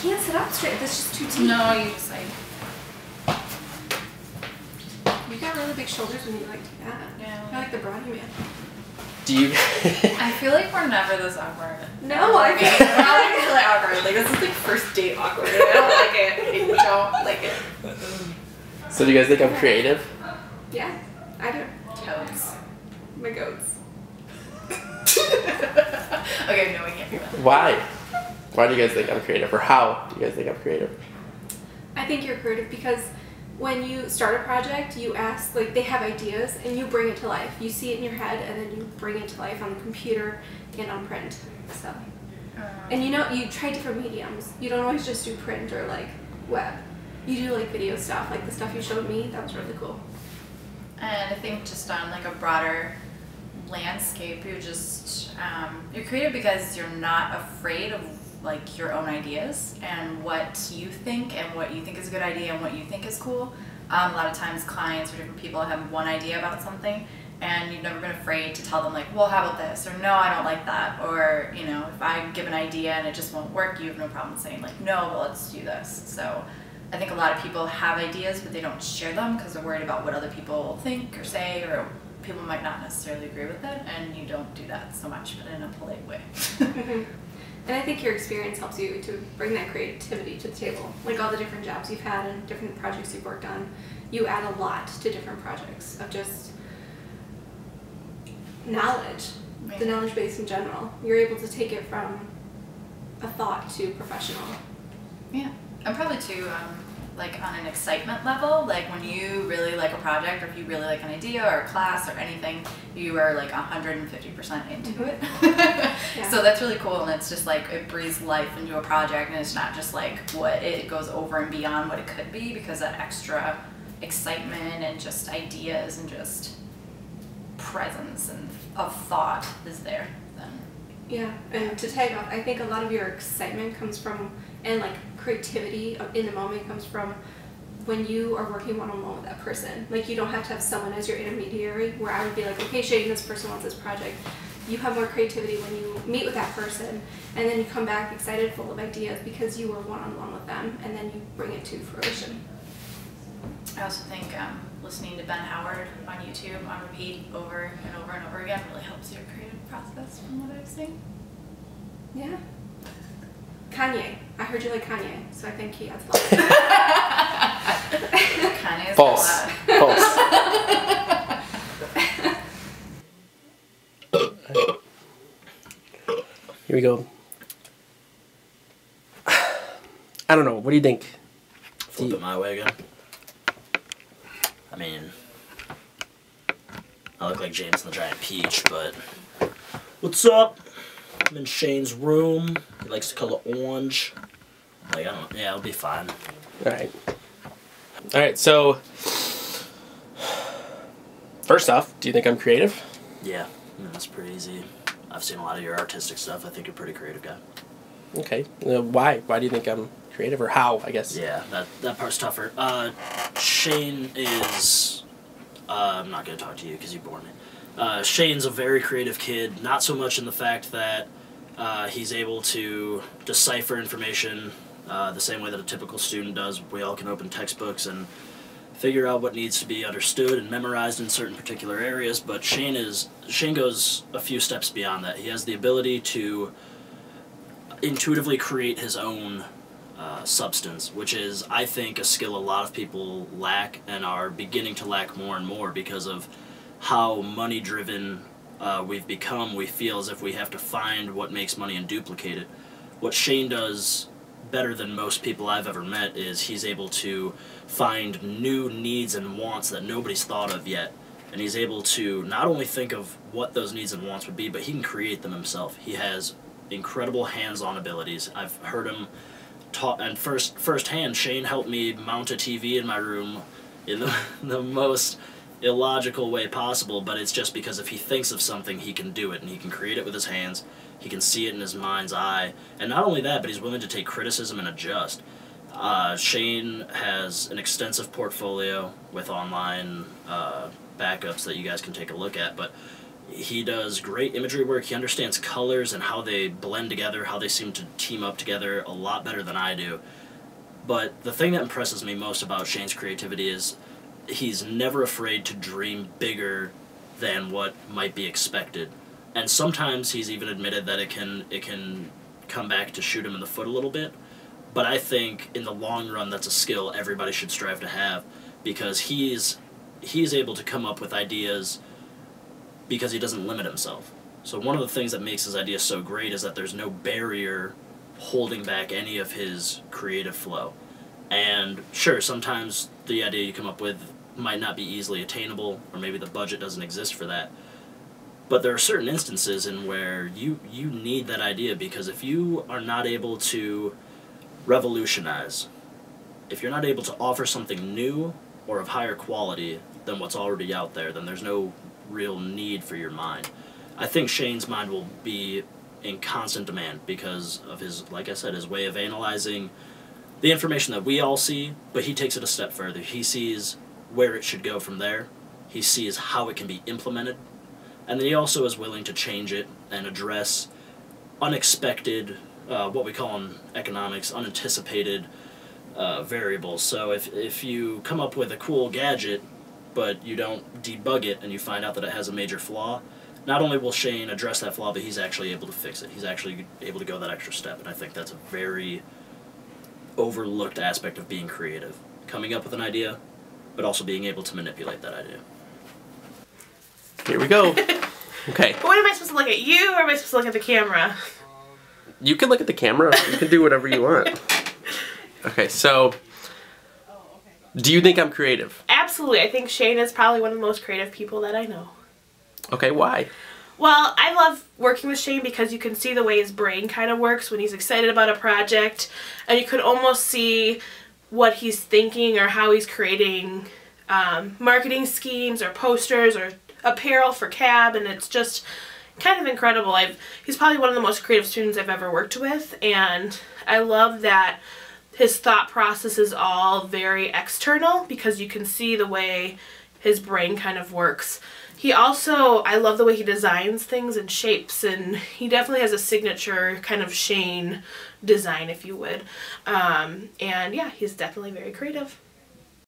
can't sit up straight. That's just too deep. No, you just like... You got really big shoulders when you like do that. Yeah. You're like the Brownie Man. Do you? I feel like we're never this awkward. No, I mean, we're always really awkward. Like, this is like first date awkward. I don't like it. I don't like it. So do you guys think I'm creative? Yeah, I do. Toads. My goats. Okay, no, we can't do that. Why? Why do you guys think I'm creative? Or how do you guys think I'm creative? I think you're creative because when you start a project, you ask, like, they have ideas and you bring it to life. You see it in your head and then you bring it to life on the computer and on print. So, and you know, you try different mediums. You don't always just do print or like web. You do like video stuff, like the stuff you showed me. That was really cool. And I think just on like a broader landscape, you're just you're creative because you're not afraid of like your own ideas and what you think is a good idea and what you think is cool. A lot of times clients or different people have one idea about something and you've never been afraid to tell them like, well, how about this? Or no, I don't like that. Or, you know, if I give an idea and it just won't work, you have no problem saying like, no, but let's do this. So I think a lot of people have ideas, but they don't share them because they're worried about what other people think or say, or people might not necessarily agree with it, and you don't do that so much, but in a polite way. And I think your experience helps you to bring that creativity to the table. Like all the different jobs you've had and different projects you've worked on, you add a lot to different projects of just knowledge, the knowledge base in general. You're able to take it from a thought to professional. Yeah, and probably too, like on an excitement level, like when you really like a project or if you really like an idea or a class or anything, you are like 150% into it. Yeah. So that's really cool, and it's just like it breathes life into a project, and it's not just like what it goes over and beyond what it could be, because that extra excitement and just ideas and just presence and of thought is there then. Yeah, and to tag off, I think a lot of your excitement comes from, and like creativity in the moment comes from when you are working one-on-one with that person. Like you don't have to have someone as your intermediary where I would be like, okay, Shane, this person wants this project. You have more creativity when you meet with that person and then you come back excited, full of ideas because you were one-on-one with them, and then you bring it to fruition. I also think listening to Ben Howard on YouTube on repeat over and over and over again really helps your creative process, from what I've seen. Yeah. Kanye. I heard you like Kanye, so I think he adds a lot. Kanye's False. False. Here we go. I don't know. What do you think? Flip it my way again. I mean, I look like James and the Giant Peach, but what's up? I'm in Shane's room. He likes the color orange. Like, I don't know. Yeah, it'll be fine. Alright. Alright, so first off, do you think I'm creative? Yeah, I mean, that's pretty easy. I've seen a lot of your artistic stuff. I think you're a pretty creative guy. Okay. Why? Why do you think I'm creative, or how, I guess? Yeah, that part's tougher. Shane is... I'm not going to talk to you because you bore me. Shane's a very creative kid, not so much in the fact that he's able to decipher information the same way that a typical student does. We all can open textbooks and figure out what needs to be understood and memorized in certain particular areas, but Shane goes a few steps beyond that. He has the ability to intuitively create his own substance, which is, I think, a skill a lot of people lack and are beginning to lack more and more because of how money-driven we've become. We feel as if we have to find what makes money and duplicate it. What Shane does better than most people I've ever met is he's able to find new needs and wants that nobody's thought of yet, and he's able to not only think of what those needs and wants would be, but he can create them himself. He has incredible hands-on abilities. I've heard him taught, and firsthand, Shane helped me mount a TV in my room in the most illogical way possible, but it's just because if he thinks of something, he can do it, and he can create it with his hands, he can see it in his mind's eye, and not only that, but he's willing to take criticism and adjust. Shane has an extensive portfolio with online backups that you guys can take a look at, but He does great imagery work. He understands colors and how they blend together, how they seem to team up together a lot better than I do. But the thing that impresses me most about Shane's creativity is he's never afraid to dream bigger than what might be expected. And sometimes he's even admitted that it can come back to shoot him in the foot a little bit. But I think in the long run that's a skill everybody should strive to have, because he's able to come up with ideas because he doesn't limit himself. So one of the things that makes his ideas so great is that there's no barrier holding back any of his creative flow. And sure, sometimes the idea you come up with might not be easily attainable, or maybe the budget doesn't exist for that. But there are certain instances in where you need that idea, because if you are not able to revolutionize, if you're not able to offer something new or of higher quality than what's already out there, then there's no real need for your mind. I think Shane's mind will be in constant demand because of his, like I said, his way of analyzing the information that we all see, but he takes it a step further. He sees where it should go from there. He sees how it can be implemented. And then he also is willing to change it and address unexpected, what we call in economics, unanticipated variables. So if you come up with a cool gadget, but you don't debug it and you find out that it has a major flaw, not only will Shane address that flaw, but he's actually able to fix it. He's actually able to go that extra step, and I think that's a very overlooked aspect of being creative. Coming up with an idea, but also being able to manipulate that idea. Here we go. Okay. What am I supposed to look at, you, or am I supposed to look at the camera? You can look at the camera. You can do whatever you want. Okay, so do you think I'm creative? Absolutely. I think Shane is probably one of the most creative people that I know. Okay, why? Well, I love working with Shane because you can see the way his brain kind of works when he's excited about a project, and you could almost see what he's thinking or how he's creating marketing schemes or posters or apparel for CAB, and it's just kind of incredible. He's probably one of the most creative students I've ever worked with, and I love that his thought process is all very external because you can see the way his brain kind of works. He also, I love the way he designs things and shapes, and he definitely has a signature kind of Shane design, if you would. And yeah, he's definitely very creative.